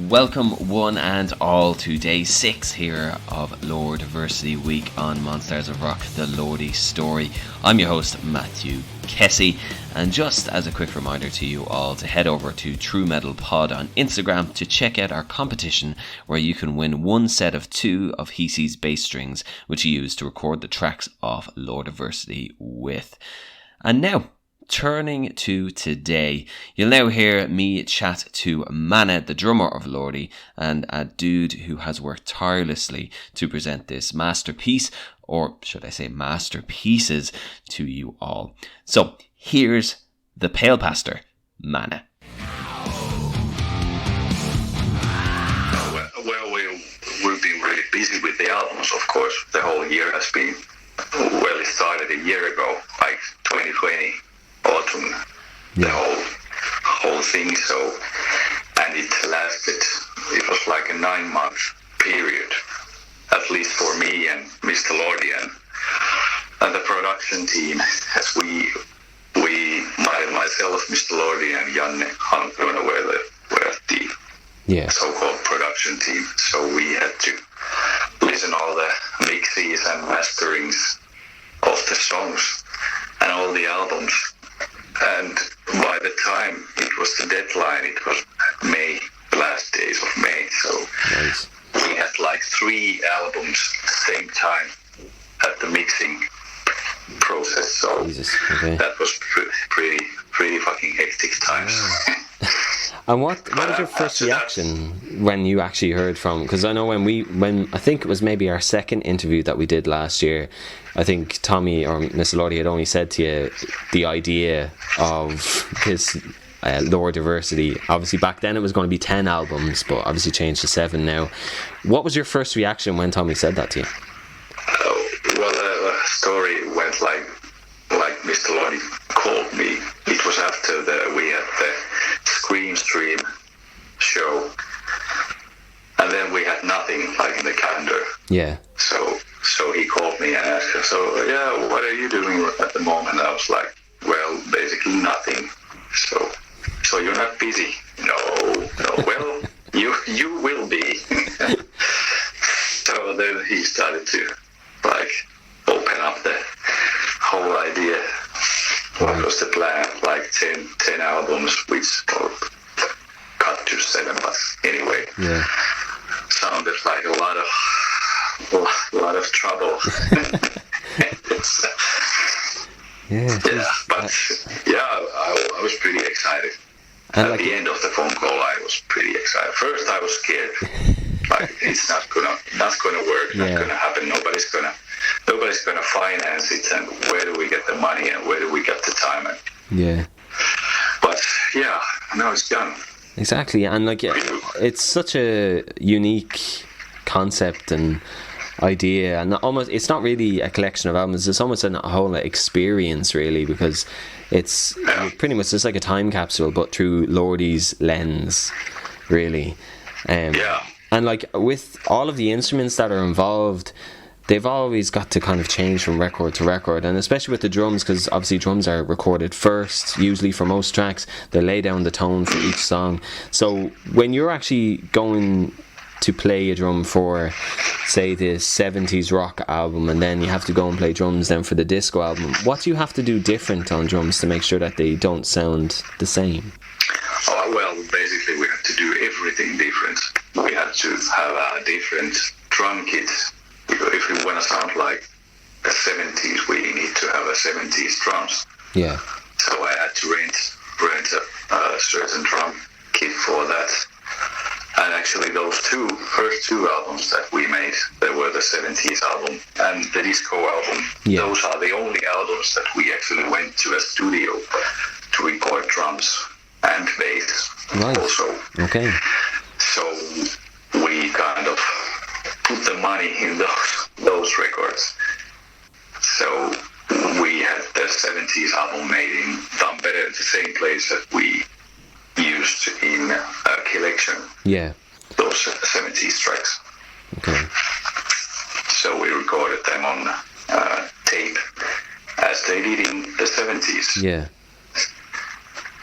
Welcome one and all to day 6 here of Lordiversity week on Monsters of Rock, the Lordy story. I'm your host Matthew Kessie, and just as a quick reminder to you all to head over to True Metal Pod on Instagram to check out our competition where you can win one set of 2 of Hisi's bass strings which he used to record the tracks of Lordiversity with. And now, turning to today, you'll now hear me chat to Mana, the drummer of Lordi, and a dude who has worked tirelessly to present this masterpiece, or should I say masterpieces, to you all. So here's the Pale Pastor, Mana. Well, we've been really busy with the albums, of course. The whole year has been, it started a year ago, like 2020. Autumn, the whole thing, so, and it lasted, it was like a 9-month period, at least for me and Mr. Lordi and the production team, as myself, Mr. Lordi and Janne Hankrunen were the so-called production team, so we had to listen all the mixes and masterings of the songs and all the albums. And by the time it was the deadline, it was May, the last days of May. So nice. We had like 3 albums at the same time at the mixing process. So that was pretty fucking hectic times. And what was your first reaction when you actually heard from? Because I know when I think it was maybe our second interview that we did last year, I think Tommy or Mr. Lordi had only said to you the idea of his Lordiversity. Obviously back then it was going to be 10 albums, but obviously changed to 7 now. What was your first reaction when Tommy said that to you? The story went like Mr. Lordi called me. It was after we had the Scream Stream show, and then we had nothing like in the calendar. Yeah. So he called me and asked, what are you doing at the moment? I was like, well, basically nothing. So you're not busy? No. Well, you will be. So then he started to like open up the whole idea. What was the plan? Like 10 albums, which cut to 7, but anyway, sounded like a lot of trouble. I was pretty excited. And at the end of the phone call, I was pretty excited. First, I was scared. Like it's not gonna work. Not gonna happen. Nobody's gonna finance it. And where do we get the money? And where do we get the time? But now it's done. Exactly, and it's such a unique concept and idea, and almost it's not really a collection of albums. It's almost a whole experience, really, because it's pretty much just like a time capsule, but through Lordi's lens, really. And with all of the instruments that are involved, they've always got to kind of change from record to record, and especially with the drums, because obviously drums are recorded first, usually for most tracks. They lay down the tone for each song. So when you're actually going to play a drum for, say, the 70s rock album, and then you have to go and play drums then for the disco album, what do you have to do different on drums to make sure that they don't sound the same? Basically we have to do everything different. We have to have a different drum kit. If we want to sound like the 70s, we need to have a 70s drums. Yeah. So I had to rent a certain drum kit for that. And actually those first two albums that we made, they were the 70s album and the disco album. Yeah. Those are the only albums that we actually went to a studio to record drums and bass also. Okay. So we kind of put the money in those records. So we had the 70s album made in Tampere, the same place that we used in a collection. Yeah. Those 70s tracks. Okay. So we recorded them on tape as they did in the 70s. Yeah.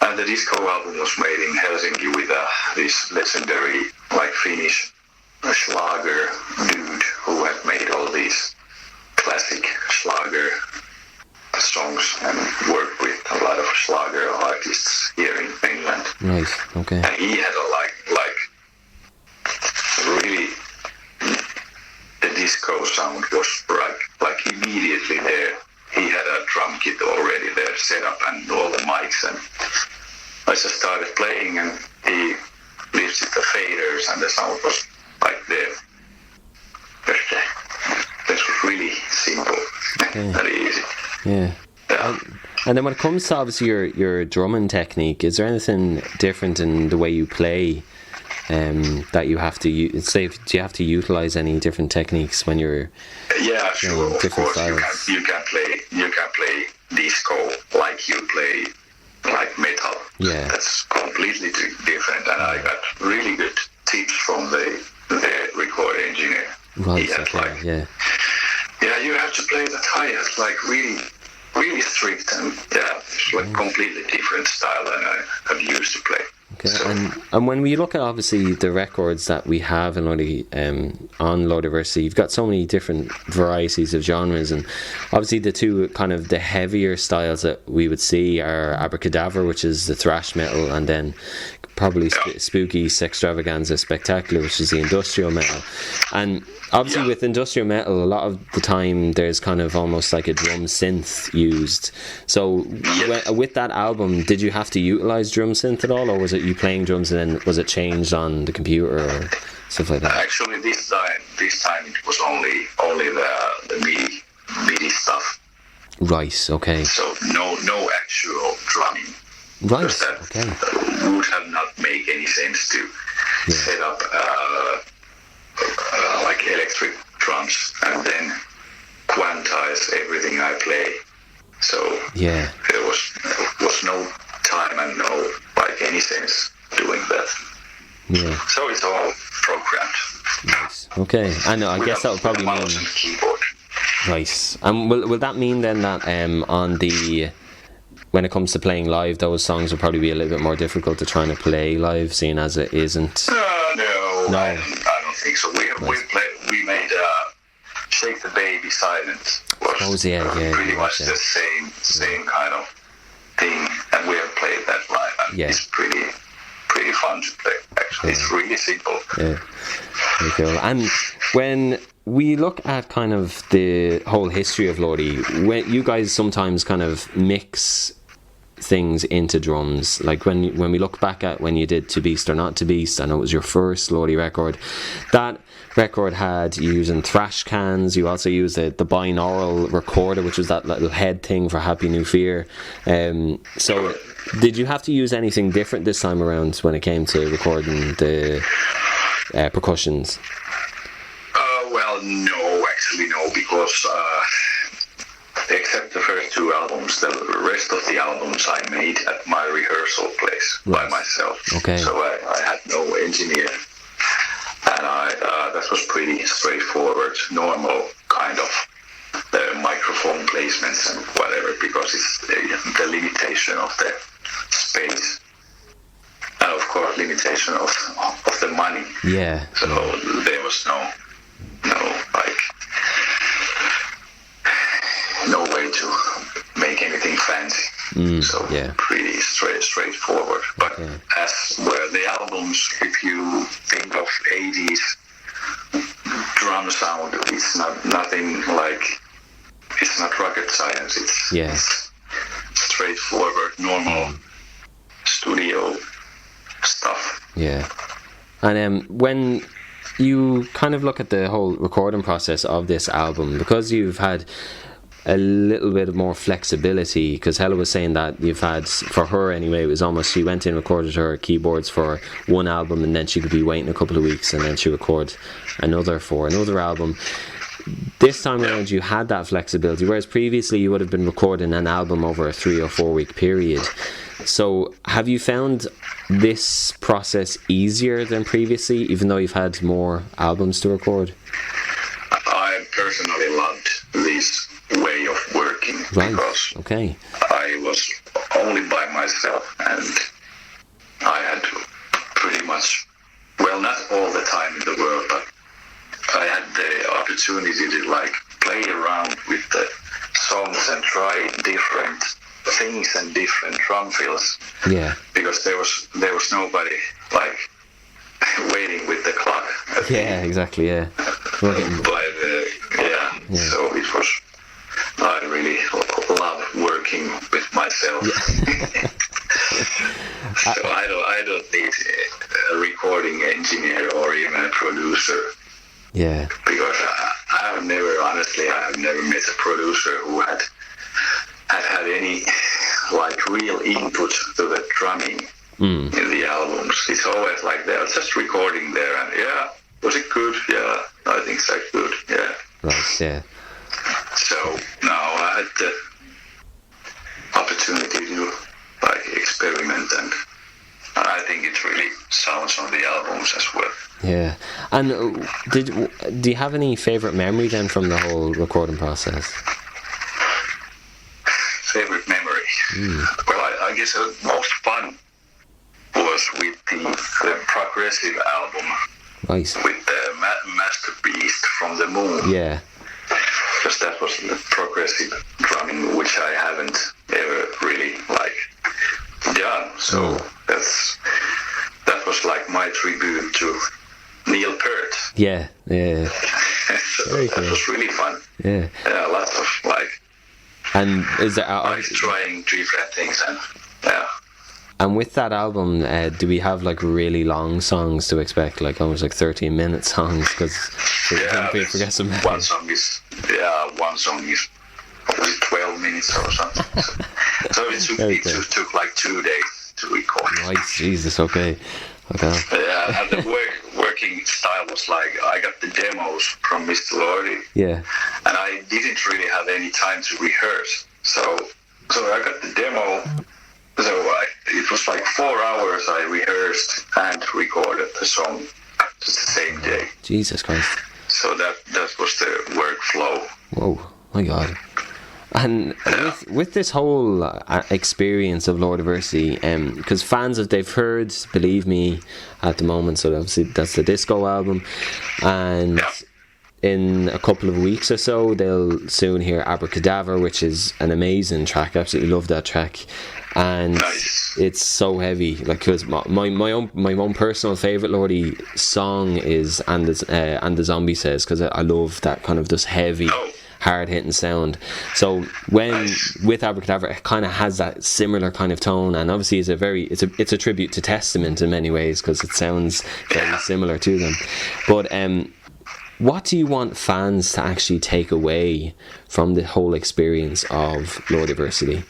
And the disco album was made in Helsinki with this legendary, like, Finnish Schlager dude who had made all these classic Schlager songs and worked with a lot of Schlager artists here in Finland. Right. Okay. And he had a like really, the disco sound was like immediately there. He had a drum kit already there set up and all the mics, and I just started playing and he lifted the faders and the sound was like there. This was really simple. Okay. Very easy. Yeah. And then when it comes to obviously your drumming technique, is there anything different in the way you play that you have to say? Do you have to utilize any different techniques when you're sure, of different course styles? you can play disco like you play like metal. Yeah, that's completely different, and I got really good tips from the record engineer. Right. He had you have to play the hi-hat like really strict, and it's like completely different style than I have used to play. Okay, so, and when we look at obviously the records that we have in on Lordiversity, you've got so many different varieties of genres, and obviously the two kind of the heavier styles that we would see are Abracadabra, which is the thrash metal, and then probably Spooky, Sextravaganza, Spectacular, which is the industrial metal. And obviously with industrial metal, a lot of the time there's kind of almost like a drum synth used. So with that album, did you have to utilize drum synth at all, or was it you playing drums and then was it changed on the computer or stuff like that? Actually, this time it was only the MIDI stuff. Right. Okay. So no actual drumming. Right. That would have not made any sense to set up like electric drums and then quantize everything I play. So there was no time and no like any sense doing that. Yeah. So it's all programmed. Nice. Okay. I know. I guess that would probably mean keyboard. Nice. And will that mean then that on the when it comes to playing live, those songs will probably be a little bit more difficult to try to play live, seeing as it isn't? No. I don't think so. We made Shake the Baby Silent. Was pretty much the same kind of thing, and we have played that live, and it's pretty fun to play. Actually, it's really simple. Yeah, very cool. And when we look at kind of the whole history of Lordi, when you guys sometimes kind of mix things into drums, like when we look back at when you did To Beast or Not To Beast, I know it was your first Lordi record. That record had you using thrash cans. You also used the binaural recorder, which was that little head thing for Happy New Fear. So did you have to use anything different this time around when it came to recording the percussions? Well, no, actually no, because except the first two albums, the rest of the albums I made at my rehearsal place by myself. Okay. So I had no engineer, and that was pretty straightforward, normal kind of microphone placements and whatever, because it's the limitation of the space, and of course limitation of the money. Yeah. So there was no way to make anything fancy. So pretty straightforward. But as were the albums, if you think of 80s drum sound, it's nothing like, it's not rocket science. It's straightforward, normal studio stuff. Yeah. And when you kind of look at the whole recording process of this album, because you've had a little bit more flexibility, because Hella was saying that you've had, for her anyway, it was almost, she went in, recorded her keyboards for one album, and then she could be waiting a couple of weeks and then she record another for another album. This time around you had that flexibility, whereas previously you would have been recording an album over a 3 or 4 week period. So have you found this process easier than previously, even though you've had more albums to record? I personally loved this way of working, because I was only by myself, and I had pretty much, well, not all the time in the world, but I had the opportunity to like play around with the songs and try different things and different drum fills. Yeah. Because there was nobody like waiting with the clock. Yeah, exactly. Yeah. So it was. I really love working with myself. Yeah. So I don't need a recording engineer or even a producer. Yeah. Because I have never met a producer who had any like real input to the drumming in the albums. It's always like they're just recording there and was it good? Yeah, I think so, good. Yeah. Right. Yeah. So now I had the opportunity to like experiment, and I think it really sounds on the albums as well. Yeah. And do you have any favorite memory then from the whole recording process? Favorite memory? Well, I guess the most fun was with the progressive album. Right. With the Master Beast from the Moon. Yeah. Because that was the progressive drumming, which I haven't ever really like done. So that was like my tribute to Neil Peart. Yeah. Yeah. So that was really fun. Yeah. Lots of like. And is there like trying different things and yeah. And with that album, do we have like really long songs to expect, like almost like 13-minute songs? Because forget some. One song is 12 minutes or something. So it took like 2 days to record. Nice, Jesus, okay. Yeah, and the working style was like I got the demos from Mr. Lordy. Yeah. And I didn't really have any time to rehearse, so I got the demo. So it was like 4 hours I rehearsed and recorded the song just the same day. Jesus Christ. So that was the workflow. Whoa, my God. And with this whole experience of Lordiversity, because fans they've heard Believe Me at the moment, so obviously that's the disco album, and in a couple of weeks or so they'll soon hear Abracadabra, which is an amazing track. I absolutely love that track. And it's so heavy, like, because my own personal favorite Lordi song is and the Zombie Says, because I love that kind of just heavy, hard hitting sound. So when with Abracadabra, it kind of has that similar kind of tone, and obviously it's a tribute to Testament in many ways, because it sounds very similar to them. But what do you want fans to actually take away from the whole experience of Lordiversity?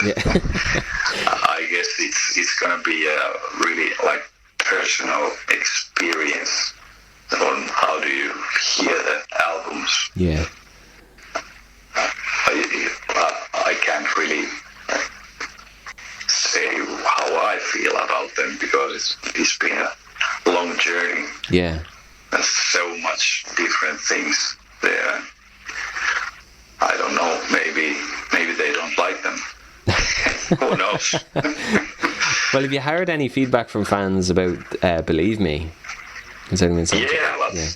Yeah. I guess it's gonna be a really like personal experience on how do you hear the albums. Yeah. I can't really say how I feel about them, because it's been a long journey. Yeah. There's so much different things there. I don't know. Maybe they don't like them. Who knows? Well, have you heard any feedback from fans about Believe Me? What's it been like? It's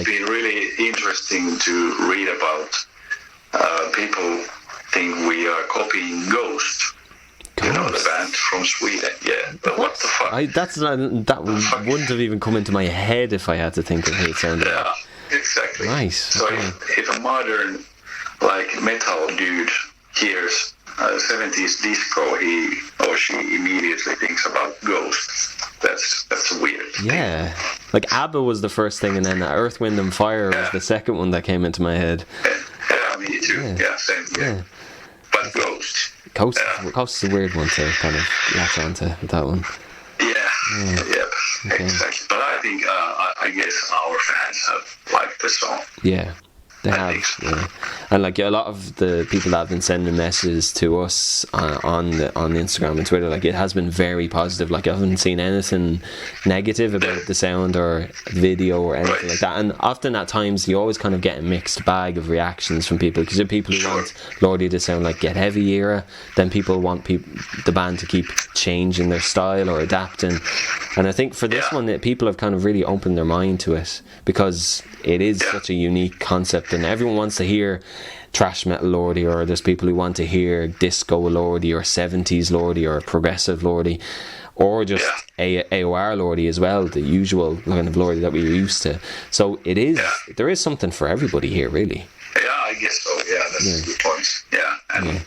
been really interesting to read about. People think we are copying Ghost. You know, the band from Sweden. Yeah, but what the fuck? That wouldn't have even come into my head if I had to think of who it sounded like. Yeah, exactly. Nice. So if a modern like metal dude hears 70s disco, he or she immediately thinks about Ghost. That's weird. Yeah, like ABBA was the first thing, and then Earth, Wind and Fire was the second one that came into my head. Yeah, me too. Yeah, same. Yeah. But Ghost. Ghost is a weird one to kind of latch onto with that one. Exactly. But I think I guess our fans have liked the song. Yeah. They have, yeah. And like a lot of the people that have been sending messages to us on Instagram and Twitter, like it has been very positive. Like I haven't seen anything negative about the sound or video or anything like that. And often at times you always kind of get a mixed bag of reactions from people, because there are people who want Lordi to sound like Get Heavy era, then people want the band to keep changing their style or adapting. And I think for this one, that people have kind of really opened their mind to it, because it is such a unique concept, and everyone wants to hear thrash metal Lordi, or there's people who want to hear disco Lordi, or 70s Lordi, or progressive Lordi, or just AOR Lordi as well, the usual kind of Lordi that we're used to. So it is, there is something for everybody here, really. Yeah, I guess so. Yeah, that's a good point. Yeah, and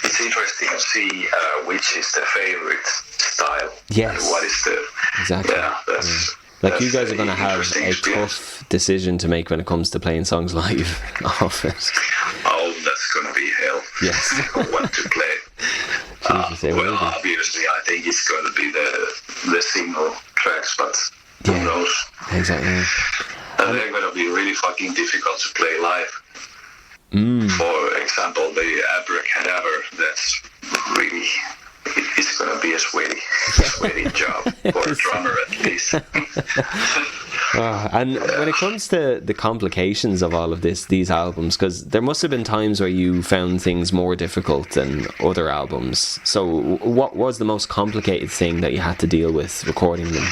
it's interesting to see which is the favorite style. Yes. And what is the... Exactly. Yeah, that's... Like you guys are going to have a tough decision to make when it comes to playing songs live off it. Oh, that's going to be hell. Yes. What to play. Jesus, well, obviously, I think it's going to be the single tracks, but who knows? Exactly. And they're going to be really fucking difficult to play live. For example, the Abracadabra, that's really... It's going to be a sweaty job for a drummer at least. And when it comes to the complications of all of these albums, because there must have been times where you found things more difficult than other albums. So what was the most complicated thing that you had to deal with recording them?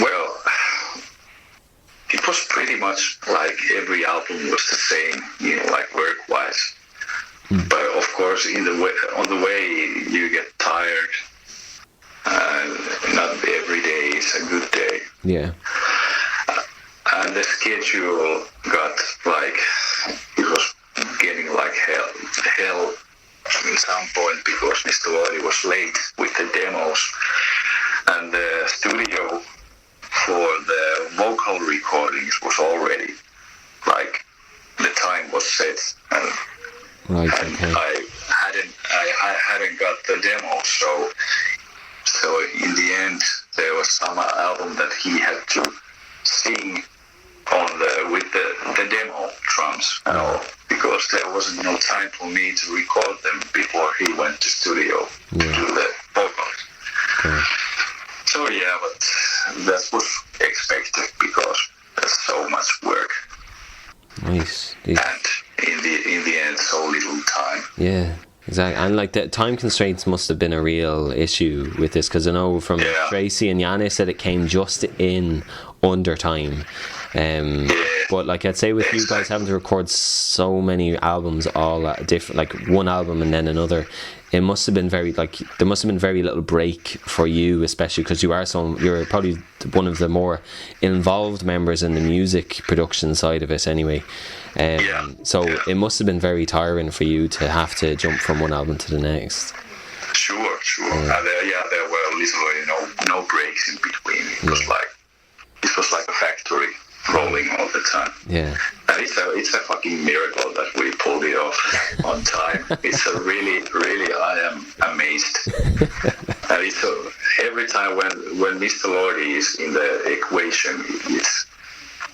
Well, it was pretty much like every album was the same, like work-wise. But of course, on the way, you get tired. Not every day is a good day. Yeah. And the schedule got it was getting like hell at some point, because Mr. Lordi was late with the demos. And the studio for the vocal recordings was already, the time was set. And I hadn't got the demo, so in the end there was some album that he had to sing with the demo drums and all, because there wasn't no time for me to record them before he went to studio to do the vocals. So but that was expected, because there's so much work. Nice. And in the end, so little time. Yeah, exactly. And like the time constraints must have been a real issue with this, because I know from Tracy and Yannis said it came just in under time. But like I'd say with you guys having to record so many albums all at different, like one album and then another, it must have been there must have been very little break for you, especially because you're probably one of the more involved members in the music production side of it anyway. So it must have been very tiring for you to have to jump from one album to the next. Sure. There were literally no breaks in between. It was like a factory rolling all the time. Yeah. And it's a fucking miracle that we pulled it off on time. It's a really, I am amazed. And it's every time when Mr. Lordi is in the equation, it's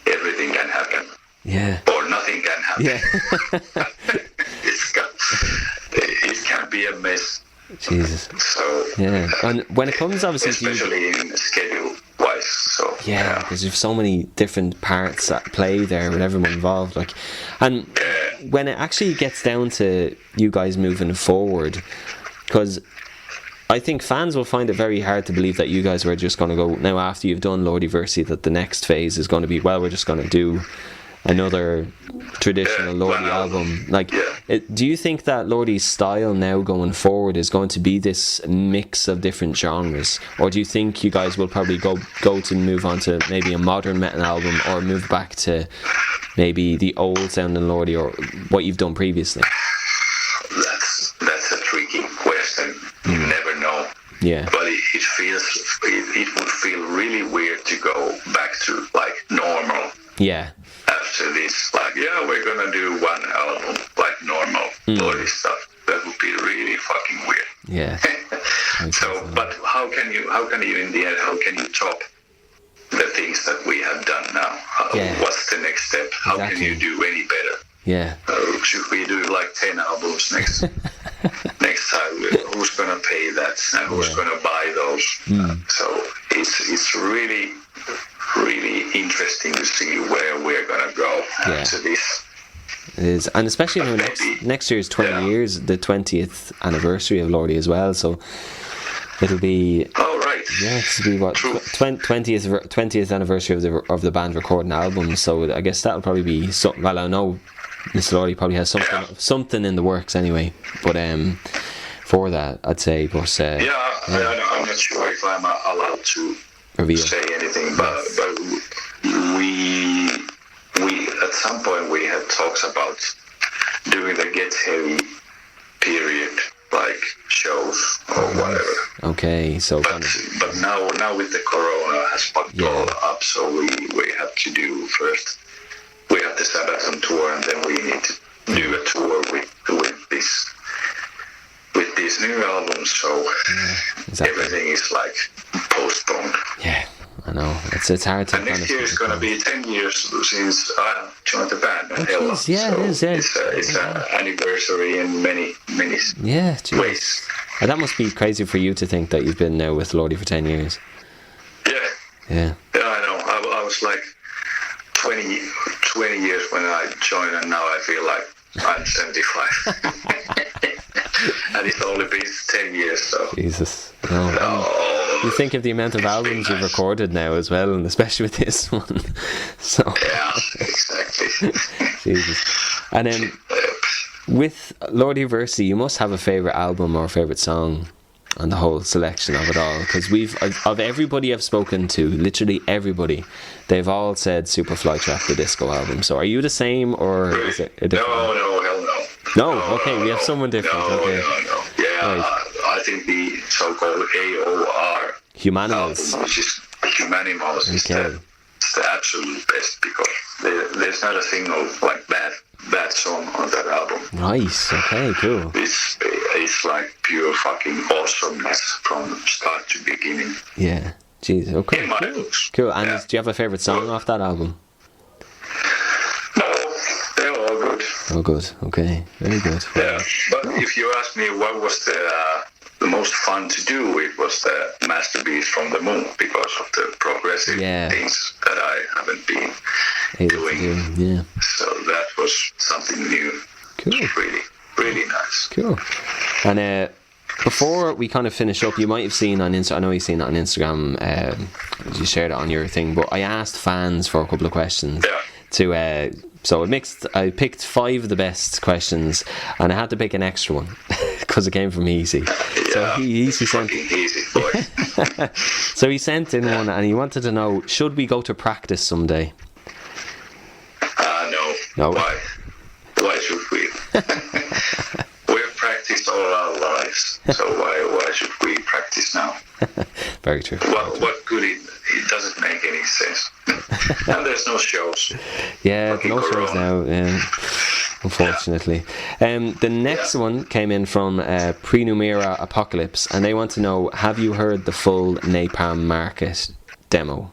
everything can happen. Yeah. Or nothing can happen. Yeah. It can be a mess. Jesus. So yeah. And when it comes obviously especially in schedule wise, so because there's so many different parts at play there with everyone involved, and when it actually gets down to you guys moving forward, because I think fans will find it very hard to believe that you guys were just going to go now after you've done Lordiversity, that the next phase is going to be, well, we're just going to do another traditional Lordi album. Do you think that Lordi's style now going forward is going to be this mix of different genres, or do you think you guys will probably go to move on to maybe a modern metal album, or move back to maybe the old sounding Lordi, or what you've done previously? That's a tricky question. You never know. Yeah. But it would feel really weird to go back to normal. Yeah. After this, we're gonna do one album normal Lordi stuff. That would be really fucking weird. Yeah. So, but how can you in the end? How can you top the things that we have done now. What's the next step? How can you do any better? Yeah. Should we do like 10 albums next time? Who's gonna pay that? And who's gonna buy those? So it's really interesting to see where we're gonna go after this. It is, and especially next year's 20 years, the 20th anniversary of Lordi as well. So it'll be. Oh right. Yeah, it'll be what 20th anniversary of the band recording albums. So I guess that'll probably be something. Well, I know Mr. Lordi probably has something in the works anyway. But for that, I'd say. But I'm not sure if I'm allowed to say anything, but we at some point we had talks about doing the Get Heavy period, like shows or whatever. Okay, so but now with the corona has fucked all up, so we have to do first. We have the Sabaton tour, and then we need to do a tour with these new albums. So everything is like postponed. Yeah. I know it's hard to. And next year is going to be 10 years since I joined the band. It is, yeah. It's an anniversary in many ways. And that must be crazy for you to think that you've been now with Lordi for 10 years. Yeah, I know. I was like 20 years when I joined, and now I feel like I'm 75. And it's only been 10 years, so. Jesus. You think of the amount of albums you've recorded now as well, and especially with this one. So. Yeah, exactly. Jesus. And then with Lordiversity, you must have a favourite album or favourite song on the whole selection of it all, because of everybody I've spoken to, literally everybody, they've all said Superfly Trap, the disco album. So are you the same, or is it a different? No, hell no. No, okay, we have someone different. No. Yeah, right. I think the so-called AOR Humanimals, album, which is Humanimals, is the absolute best, because there's not a single like bad song on that album. Nice. Okay. Cool. It's like pure fucking awesomeness from start to beginning. Yeah. Jeez. Okay. In my books. Cool. And do you have a favourite song off that album? No, they're all good. Oh, good. Okay. Very good. Yeah. But if you ask me what was the most fun to do, it was the Masterpiece from the Moon, because of the progressive things that I haven't been doing. Yeah. So that was something new. Cool. Really, really nice. Cool. And before we kind of finish up, you might have seen on Instagram, I know you've seen it on Instagram, you shared it on your thing, but I asked fans for a couple of questions to so I picked 5 of the best questions, and I had to pick an extra one because it came from Easy. So he sent. Easy, boy. So he sent in one, and he wanted to know: should we go to practice someday? No. Why? Why should we? We've practiced all our lives, so why should we practice now? Very true. What good? It doesn't make any sense. And there's no shows. Yeah, no shows now. Unfortunately. The next one came in from Prenumera Apocalypse, and they want to know: have you heard the full Napalm Market demo?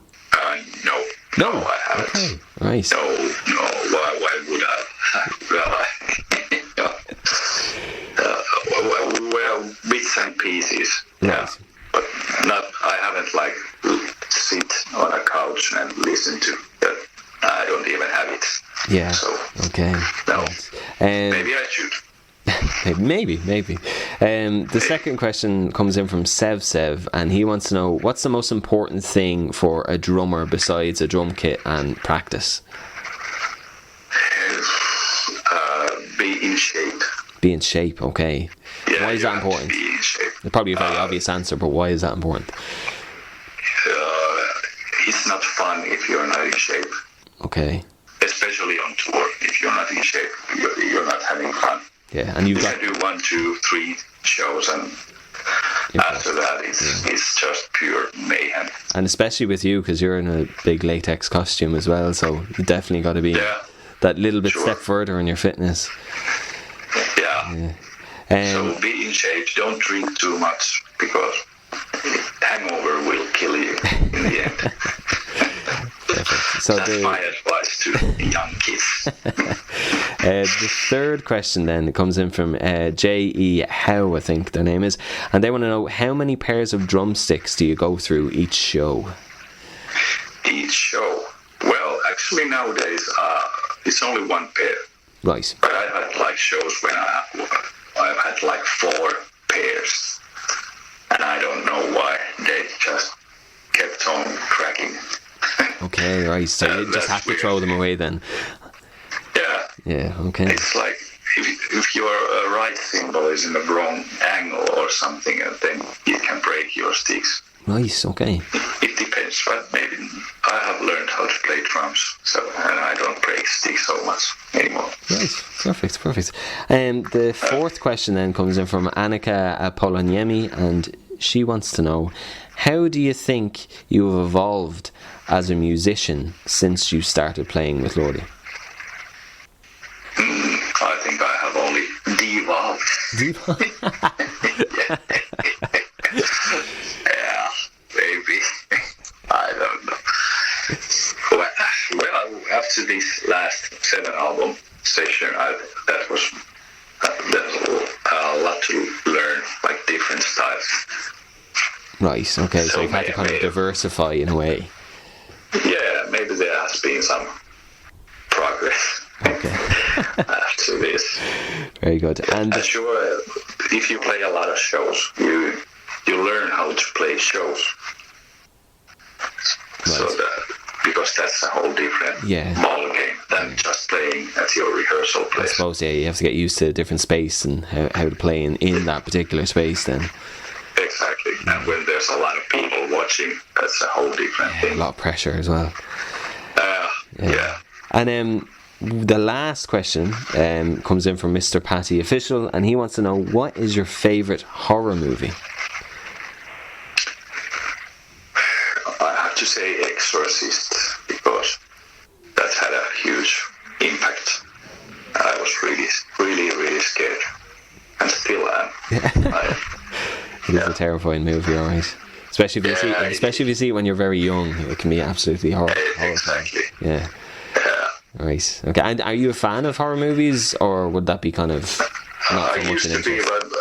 No, I haven't. Okay, nice. No. Why would I? Well, bits and pieces. Right. But I haven't like sit on a couch and listen to that. I don't even have it. Yeah. So, okay. No. Right. Maybe I should. Maybe. The second question comes in from Sev, and he wants to know: what's the most important thing for a drummer besides a drum kit and practice? Be in shape. Be in shape, okay. Yeah, why is that important? Be in shape. It's probably a very obvious answer, but why is that important? It's not fun if you're not in shape. Okay. Especially on tour, if you're not in shape, you're not having fun. Yeah, and you can do 1, 2, 3 shows, and after that it's just pure mayhem. And especially with you, because you're in a big latex costume as well, so you definitely got to be that little bit step further in your fitness. Yeah. So be in shape. Don't drink too much, because hangover will kill you in the end. So that's my advice to young kids. The third question then comes in from J.E. Howe, I think their name is, and they want to know, how many pairs of drumsticks do you go through each show? Each show? Well, actually nowadays it's only one pair. Right. But I've had like shows when I've had like 4 pairs, and I don't know why they just kept on cracking. Okay, right. So you just have to throw them away then. Yeah. Yeah. Okay. It's like if your right cymbal is in the wrong angle or something, then you can break your sticks. Nice. Okay. It depends, but maybe I have learned how to play drums, and I don't break sticks so much anymore. Nice. Perfect. The fourth question then comes in from Annika Poloniemi, and she wants to know, how do you think you have evolved as a musician since you started playing with Lordi? I think I have only devolved. Yeah, maybe. I don't know. Well, after this last 7-album session, that was a lot to learn, like different styles. Right, okay, so you've had to kind of diversify in a way. Yeah, maybe there has been some progress. Okay. After this. Very good. And sure, if you play a lot of shows, you learn how to play shows. Right. So because that's a whole different ball game than just playing at your rehearsal place. I suppose, you have to get used to a different space and how to play in that particular space then. Exactly. And when there's a lot of people watching, that's a whole different thing. A lot of pressure as well. Yeah. And the last question comes in from Mr. Patty Official, and he wants to know, what is your favourite horror movie? I have to say Exorcist, because that had a huge impact. I was really scared, and still am. It is a terrifying movie, alright. Especially if you see it when you're very young, it can be absolutely horrifying. Exactly. Yeah. Right. Okay. And are you a fan of horror movies, or would that be kind of not so much used an to be, interest? but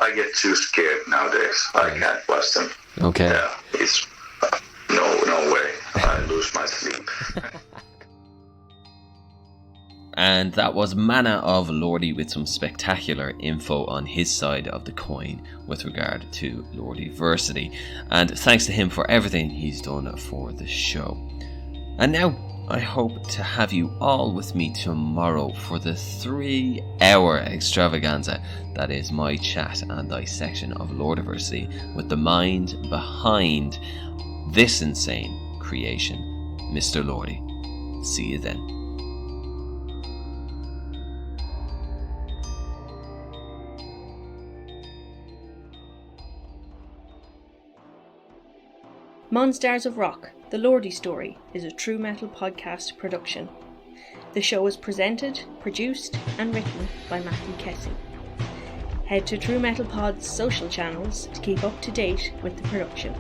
I get too scared nowadays. I can't watch them. Okay. Yeah, it's no way. I lose my sleep. And that was Mana of Lordi with some spectacular info on his side of the coin with regard to Lordiversity. And thanks to him for everything he's done for the show. And now I hope to have you all with me tomorrow for the 3-hour extravaganza that is my chat and dissection of Lordiversity with the mind behind this insane creation, Mr. Lordi. See you then. Monsters of Rock, The Lordi Story is a true metal podcast production. The show is presented, produced and written by Matthew Kessie. Head to True Metal Pod's social channels to keep up to date with the production.